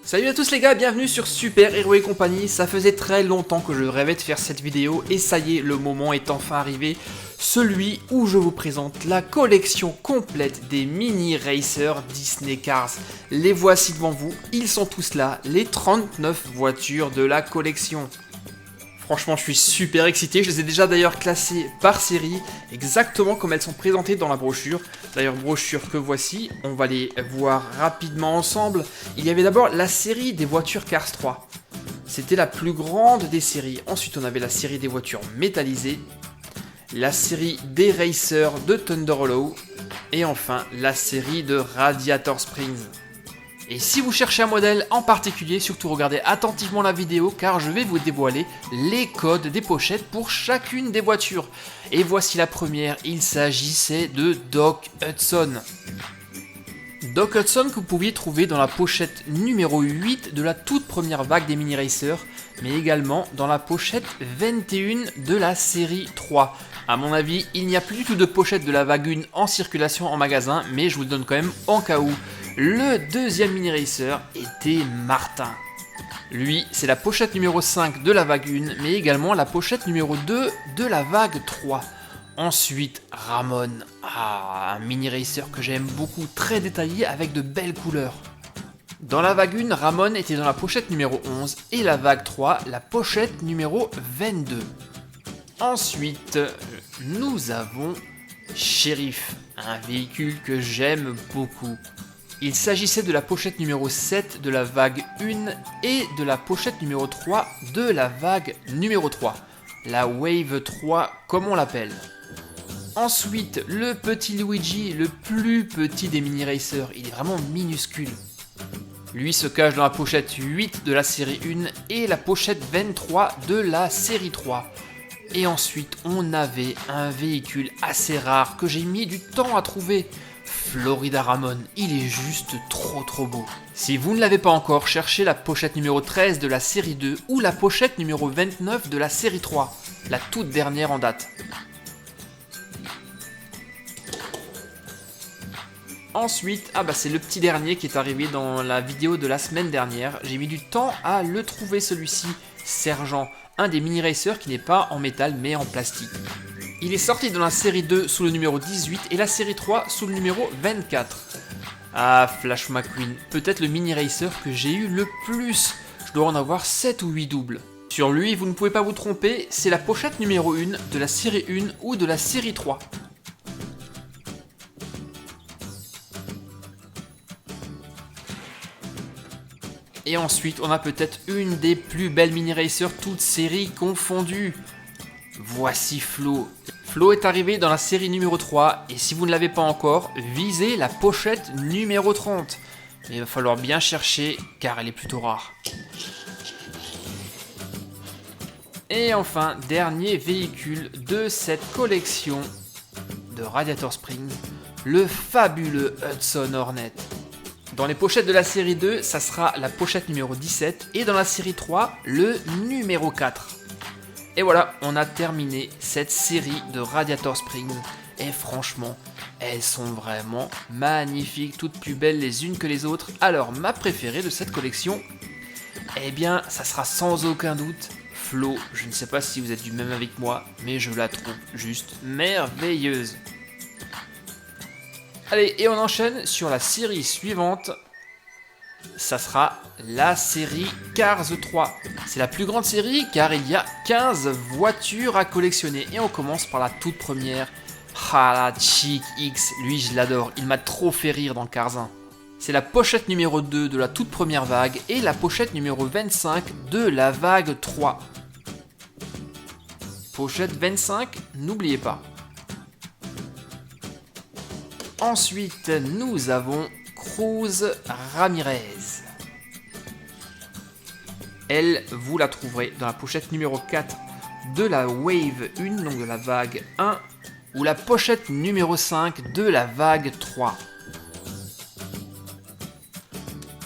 Salut à tous les gars, bienvenue sur Super Hero et compagnie. Ça faisait très longtemps que je rêvais de faire cette vidéo et ça y est, le moment est enfin arrivé. Celui où je vous présente la collection complète des mini racers Disney Cars. Les voici devant vous, ils sont tous là, les 39 voitures de la collection. Franchement, je suis super excité, je les ai déjà d'ailleurs classées par série, exactement comme elles sont présentées dans la brochure. D'ailleurs, brochure que voici, on va les voir rapidement ensemble. Il y avait d'abord la série des voitures Cars 3. C'était la plus grande des séries. Ensuite, on avait la série des voitures métallisées, la série des racers de Thunder Hollow, et enfin, la série de Radiator Springs. Et si vous cherchez un modèle en particulier, surtout regardez attentivement la vidéo car je vais vous dévoiler les codes des pochettes pour chacune des voitures. Et voici la première, il s'agissait de Doc Hudson. Doc Hudson que vous pouviez trouver dans la pochette numéro 8 de la toute première vague des mini racers, mais également dans la pochette 21 de la série 3. A mon avis, il n'y a plus du tout de pochette de la vague 1 en circulation en magasin, mais je vous le donne quand même en cas où. Le deuxième mini racer était Martin. Lui, c'est la pochette numéro 5 de la vague 1, mais également la pochette numéro 2 de la vague 3. Ensuite, Ramon. Un mini racer que j'aime beaucoup, très détaillé avec de belles couleurs. Dans la vague 1, Ramon était dans la pochette numéro 11 et la vague 3, la pochette numéro 22. Ensuite, nous avons Sheriff, un véhicule que j'aime beaucoup. Il s'agissait de la pochette numéro 7 de la vague 1 et de la pochette numéro 3 de la vague numéro 3. La Wave 3 comme on l'appelle. Ensuite, le petit Luigi, le plus petit des mini racers, il est vraiment minuscule. Lui se cache dans la pochette 8 de la série 1 et la pochette 23 de la série 3. Et ensuite, on avait un véhicule assez rare que j'ai mis du temps à trouver. Florida Ramon, il est juste trop beau. Si vous ne l'avez pas encore, cherchez la pochette numéro 13 de la série 2 ou la pochette numéro 29 de la série 3, la toute dernière en date. Ensuite, c'est le petit dernier qui est arrivé dans la vidéo de la semaine dernière. J'ai mis du temps à le trouver celui-ci, Sergent, un des mini racers qui n'est pas en métal mais en plastique. Il est sorti dans la série 2 sous le numéro 18 et la série 3 sous le numéro 24. Flash McQueen, peut-être le mini racer que j'ai eu le plus. Je dois en avoir 7 ou 8 doubles. Sur lui, vous ne pouvez pas vous tromper, c'est la pochette numéro 1 de la série 1 ou de la série 3. Et ensuite, on a peut-être une des plus belles mini racers, toutes séries confondues. Voici Flo. Flo est arrivé dans la série numéro 3 et si vous ne l'avez pas encore, visez la pochette numéro 30. Mais il va falloir bien chercher car elle est plutôt rare. Et enfin, dernier véhicule de cette collection de Radiator Springs, le fabuleux Hudson Hornet. Dans les pochettes de la série 2, ça sera la pochette numéro 17 et dans la série 3, le numéro 4. Et voilà, on a terminé cette série de Radiator Springs. Et franchement, elles sont vraiment magnifiques, toutes plus belles les unes que les autres. Alors, ma préférée de cette collection, ça sera sans aucun doute Flo. Je ne sais pas si vous êtes du même avec moi, mais je la trouve juste merveilleuse. Allez, et on enchaîne sur la série suivante. Ça sera la série Cars 3. C'est la plus grande série car il y a 15 voitures à collectionner. Et on commence par la toute première. La Chick X, lui je l'adore, il m'a trop fait rire dans Cars 1. C'est la pochette numéro 2 de la toute première vague et la pochette numéro 25 de la vague 3. Pochette 25, n'oubliez pas. Ensuite, nous avons Cruz Ramirez. Elle, vous la trouverez dans la pochette numéro 4 de la Wave 1, donc de la vague 1, ou la pochette numéro 5 de la vague 3.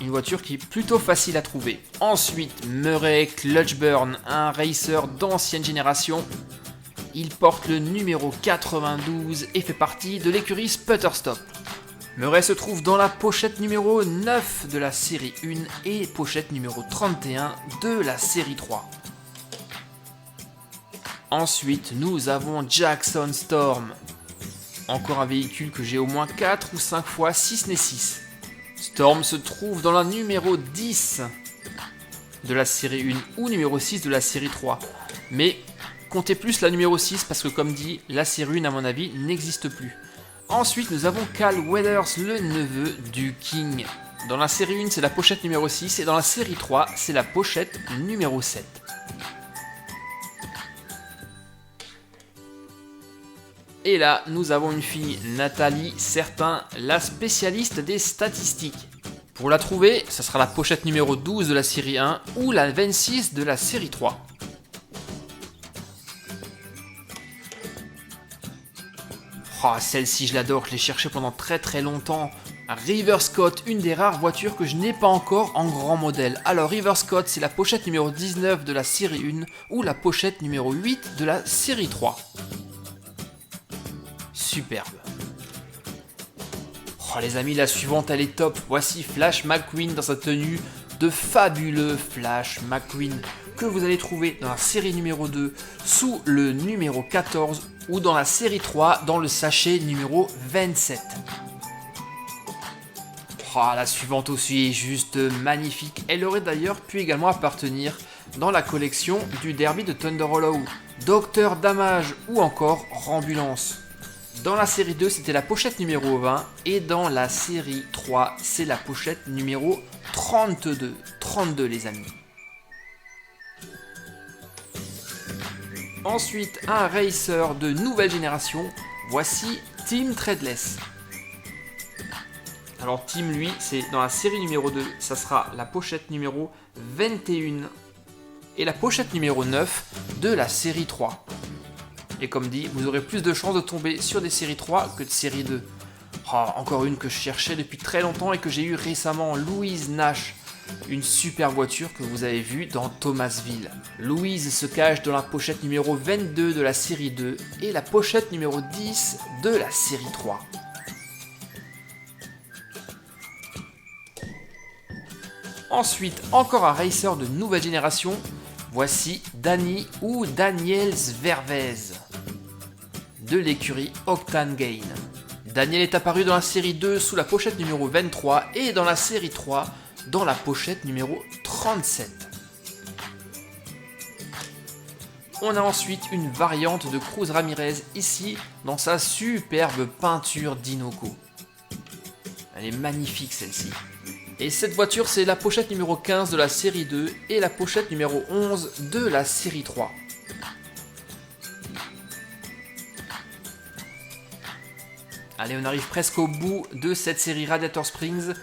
Une voiture qui est plutôt facile à trouver. Ensuite, Murray Clutchburn, un racer d'ancienne génération. Il porte le numéro 92 et fait partie de l'écurie Sputterstop. Murray se trouve dans la pochette numéro 9 de la série 1 et pochette numéro 31 de la série 3. Ensuite, nous avons Jackson Storm. Encore un véhicule que j'ai au moins 4 ou 5 fois, si ce n'est 6. Storm se trouve dans la numéro 10 de la série 1 ou numéro 6 de la série 3. Mais comptez plus la numéro 6 parce que comme dit, la série 1 à mon avis n'existe plus. Ensuite, nous avons Cal Weathers, le neveu du King. Dans la série 1, c'est la pochette numéro 6 et dans la série 3, c'est la pochette numéro 7. Et là, nous avons une fille, Nathalie Certain, la spécialiste des statistiques. Pour la trouver, ça sera la pochette numéro 12 de la série 1 ou la 26 de la série 3. Oh, celle-ci, je l'adore, je l'ai cherchée pendant très longtemps. River Scott, une des rares voitures que je n'ai pas encore en grand modèle. Alors, River Scott, c'est la pochette numéro 19 de la série 1 ou la pochette numéro 8 de la série 3. Superbe. Oh les amis, la suivante elle est top. Voici Flash McQueen dans sa tenue de fabuleux Flash McQueen que vous allez trouver dans la série numéro 2 sous le numéro 14 ou dans la série 3 dans le sachet numéro 27. Oh, la suivante aussi est juste magnifique. Elle aurait d'ailleurs pu également appartenir dans la collection du derby de Thunder Hollow, Docteur Damage ou encore Rambulance. Dans la série 2, c'était la pochette numéro 20 et dans la série 3, c'est la pochette numéro 32. 32 les amis. Ensuite, un racer de nouvelle génération, voici Team Treadless. Alors Team lui, c'est dans la série numéro 2, ça sera la pochette numéro 21 et la pochette numéro 9 de la série 3. Et comme dit, vous aurez plus de chances de tomber sur des séries 3 que de série 2. Oh, encore une que je cherchais depuis très longtemps et que j'ai eu récemment, Louise Nash. Une super voiture que vous avez vue dans Thomasville. Louise se cache dans la pochette numéro 22 de la série 2 et la pochette numéro 10 de la série 3. Ensuite, encore un racer de nouvelle génération. Voici Danny ou Daniel Zvervez de l'écurie Octane Gain. Daniel est apparu dans la série 2 sous la pochette numéro 23 et dans la série 3 dans la pochette numéro 37. On a ensuite une variante de Cruz Ramirez ici dans sa superbe peinture d'Inoco. Elle est magnifique celle-ci. Et cette voiture, c'est la pochette numéro 15 de la série 2 et la pochette numéro 11 de la série 3. Allez, on arrive presque au bout de cette série Radiator Springs.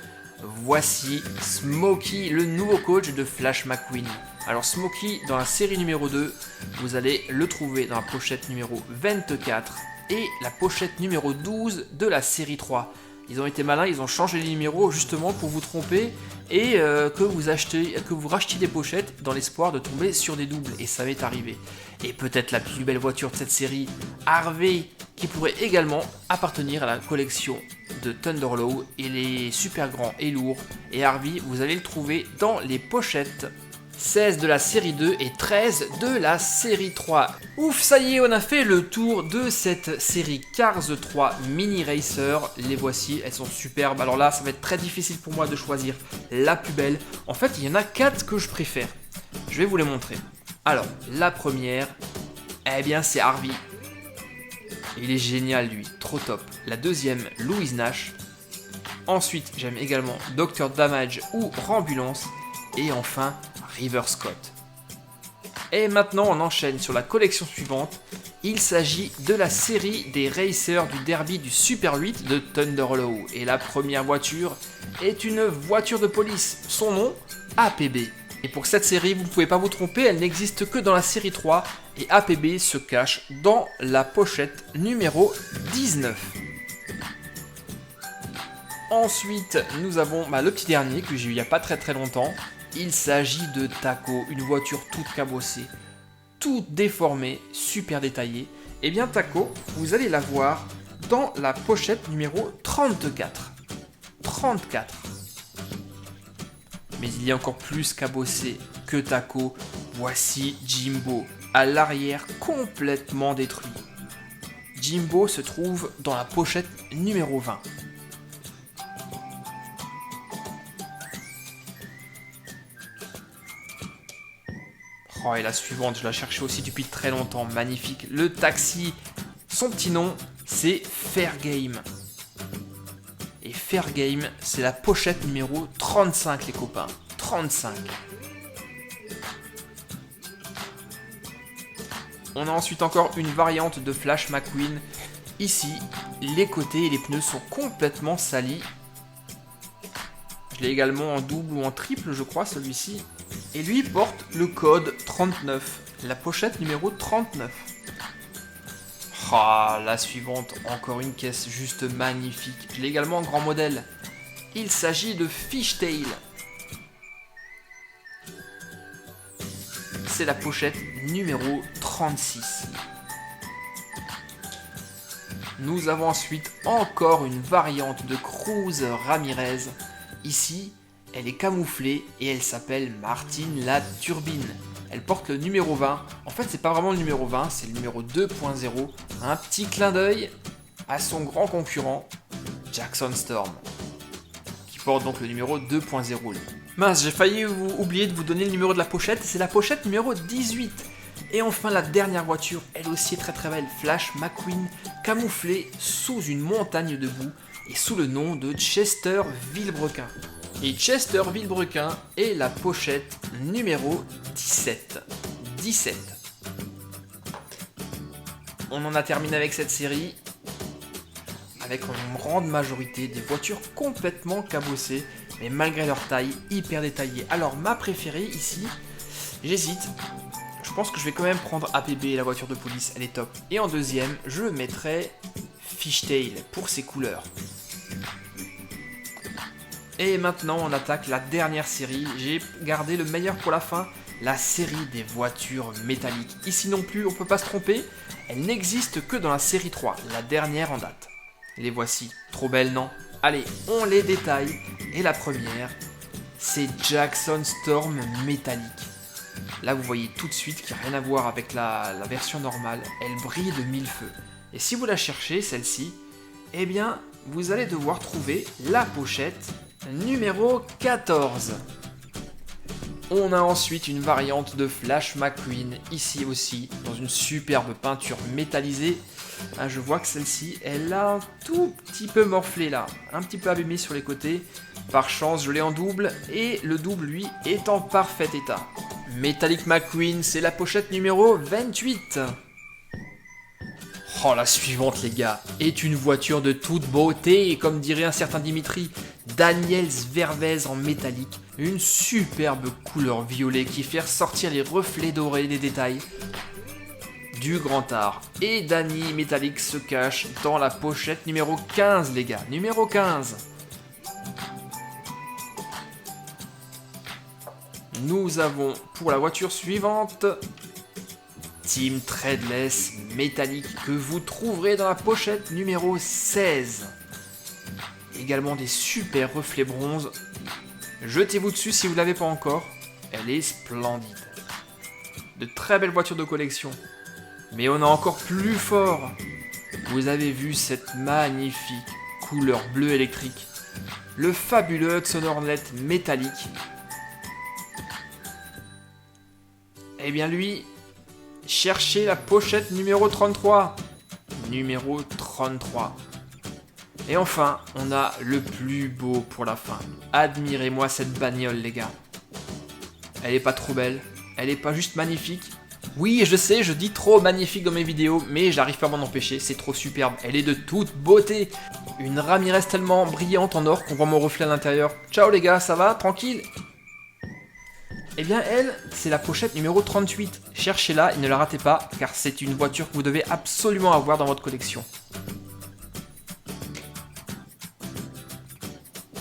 Voici Smokey, le nouveau coach de Flash McQueen. Alors Smokey, dans la série numéro 2, vous allez le trouver dans la pochette numéro 24 et la pochette numéro 12 de la série 3. Ils ont été malins, ils ont changé les numéros justement pour vous tromper et que vous rachetiez des pochettes dans l'espoir de tomber sur des doubles. Et ça m'est arrivé. Et peut-être la plus belle voiture de cette série, Harvey, qui pourrait également appartenir à la collection de Thunder Hollow. Il est super grand et lourd. Et Harvey, vous allez le trouver dans les pochettes 16 de la série 2 et 13 de la série 3. Ouf, ça y est, on a fait le tour de cette série Cars 3 Mini Racer. Les voici, elles sont superbes. Alors là, ça va être très difficile pour moi de choisir la plus belle. En fait, il y en a 4 que je préfère. Je vais vous les montrer. Alors, la première, eh bien, c'est Harvey. Il est génial, lui, trop top. La deuxième, Louise Nash. Ensuite, j'aime également Docteur Damage ou Rambulance. Et enfin, River Scott. Et maintenant, on enchaîne sur la collection suivante. Il s'agit de la série des racers du derby du Super 8 de Thunder Hollow. Et la première voiture est une voiture de police. Son nom, APB. Et pour cette série, vous ne pouvez pas vous tromper, elle n'existe que dans la série 3. Et APB se cache dans la pochette numéro 19. Ensuite, nous avons le petit dernier que j'ai eu il n'y a pas très longtemps. Il s'agit de Taco, une voiture toute cabossée, toute déformée, super détaillée. Et bien Taco, vous allez la voir dans la pochette numéro 34. 34. Mais il y a encore plus cabossé que Taco. Voici Jimbo, à l'arrière complètement détruit. Jimbo se trouve dans la pochette numéro 20. Oh, et la suivante, je la cherchais aussi depuis très longtemps. Magnifique. Le taxi, son petit nom, c'est Fair Game. Et Fair Game, c'est la pochette numéro 35, les copains. 35. On a ensuite encore une variante de Flash McQueen. Ici, les côtés et les pneus sont complètement salis. Je l'ai également en double ou en triple, je crois, celui-ci. Et lui porte le code 39, la pochette numéro 39. Ah, la suivante, encore une caisse juste magnifique. Je l'ai également en grand modèle. Il s'agit de Fishtail. C'est la pochette numéro 36. Nous avons ensuite encore une variante de Cruz Ramirez. Ici, elle est camouflée et elle s'appelle Martine la Turbine. Elle porte le numéro 20. En fait, c'est pas vraiment le numéro 20, c'est le numéro 2.0. Un petit clin d'œil à son grand concurrent, Jackson Storm, qui porte donc le numéro 2.0. Mince, j'ai failli oublier de vous donner le numéro de la pochette. C'est la pochette numéro 18. Et enfin, la dernière voiture, elle aussi est très très belle. Flash McQueen, camouflée sous une montagne de boue et sous le nom de Chester Villebrequin. Et Chester Villebrequin est la pochette numéro 17. 17. On en a terminé avec cette série, avec en grande majorité des voitures complètement cabossées, mais malgré leur taille, hyper détaillée. Alors ma préférée ici, j'hésite. Je pense que je vais quand même prendre APB, la voiture de police, elle est top. Et en deuxième, je mettrai Fishtail pour ses couleurs. Et maintenant, on attaque la dernière série. J'ai gardé le meilleur pour la fin, la série des voitures métalliques. Ici non plus, on ne peut pas se tromper, elle n'existe que dans la série 3, la dernière en date. Les voici, trop belles, non? Allez, on les détaille. Et la première, c'est Jackson Storm métallique. Là, vous voyez tout de suite qu'il n'y a rien à voir avec la version normale. Elle brille de mille feux. Et si vous la cherchez, celle-ci, eh bien, vous allez devoir trouver la pochette numéro 14. On a ensuite une variante de Flash McQueen, ici aussi, dans une superbe peinture métallisée. Ah, je vois que celle-ci, elle a un tout petit peu morflé là, un petit peu abîmée sur les côtés. Par chance, je l'ai en double, et le double, lui, est en parfait état. Metallic McQueen, c'est la pochette numéro 28. Oh, la suivante, les gars, est une voiture de toute beauté, et comme dirait un certain Dimitri, Daniels Vervez en métallique. Une superbe couleur violet qui fait ressortir les reflets dorés des détails du grand art. Et Danny Metallic se cache dans la pochette numéro 15, les gars. Numéro 15. Nous avons pour la voiture suivante Team Treadless métallique que vous trouverez dans la pochette numéro 16. Également des super reflets bronze. Jetez-vous dessus si vous ne l'avez pas encore. Elle est splendide. De très belles voitures de collection. Mais on a encore plus fort. Vous avez vu cette magnifique couleur bleu électrique. Le fabuleux Hudson Hornet métallique. Eh bien lui, cherchez la pochette numéro 33. Numéro 33. Et enfin, on a le plus beau pour la fin. Admirez-moi cette bagnole, les gars. Elle est pas trop belle. Elle est pas juste magnifique. Oui, je sais, je dis trop magnifique dans mes vidéos, mais j'arrive pas à m'en empêcher. C'est trop superbe. Elle est de toute beauté. Une Ramirez tellement brillante en or qu'on voit mon reflet à l'intérieur. Ciao les gars, ça va? Tranquille? Eh bien elle, c'est la pochette numéro 38. Cherchez-la et ne la ratez pas, car c'est une voiture que vous devez absolument avoir dans votre collection.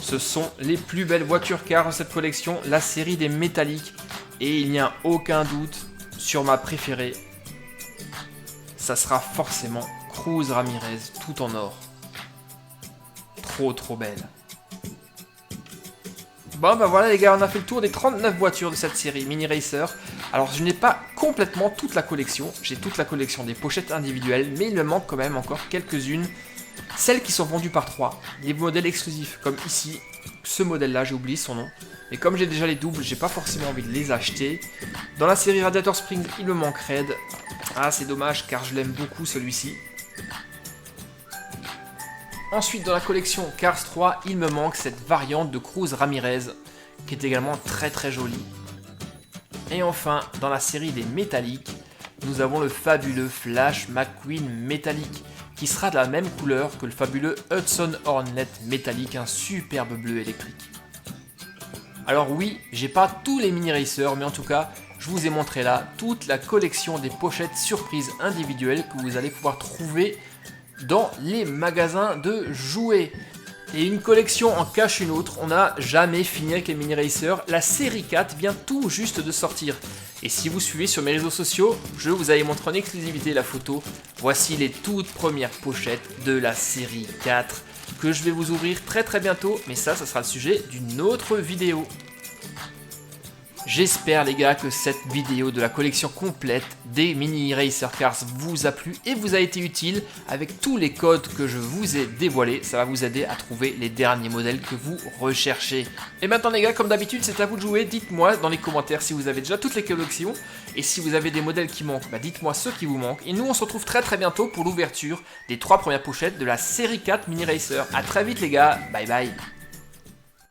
Ce sont les plus belles voitures car dans cette collection, la série des métalliques. Et il n'y a aucun doute sur ma préférée. Ça sera forcément Cruz Ramirez tout en or. Trop belle. Bon bah voilà les gars, on a fait le tour des 39 voitures de cette série Mini Racer. Alors je n'ai pas complètement toute la collection, j'ai toute la collection des pochettes individuelles, mais il me manque quand même encore quelques-unes. Celles qui sont vendues par 3, les modèles exclusifs comme ici, ce modèle là j'ai oublié son nom. Mais comme j'ai déjà les doubles, j'ai pas forcément envie de les acheter. Dans la série Radiator Springs, il me manque Red. Ah c'est dommage car je l'aime beaucoup celui-ci. Ensuite, dans la collection Cars 3, il me manque cette variante de Cruz Ramirez, qui est également très jolie. Et enfin, dans la série des métalliques, nous avons le fabuleux Flash McQueen métallique, qui sera de la même couleur que le fabuleux Hudson Hornet métallique, un superbe bleu électrique. Alors oui, j'ai pas tous les mini racers, mais en tout cas, je vous ai montré là toute la collection des pochettes surprises individuelles que vous allez pouvoir trouver dans les magasins de jouets. Et une collection en cache une autre, on n'a jamais fini avec les mini racers, la série 4 vient tout juste de sortir. Et si vous suivez sur mes réseaux sociaux, je vous avais montré en exclusivité la photo. Voici les toutes premières pochettes de la série 4 que je vais vous ouvrir très bientôt, mais ça sera le sujet d'une autre vidéo. J'espère les gars que cette vidéo de la collection complète des Mini Racer Cars vous a plu et vous a été utile. Avec tous les codes que je vous ai dévoilés, ça va vous aider à trouver les derniers modèles que vous recherchez. Et maintenant les gars, comme d'habitude, c'est à vous de jouer. Dites-moi dans les commentaires si vous avez déjà toutes les collections. Et si vous avez des modèles qui manquent, bah dites-moi ceux qui vous manquent. Et nous on se retrouve très bientôt pour l'ouverture des 3 premières pochettes de la série 4 Mini Racer. A très vite les gars, bye bye.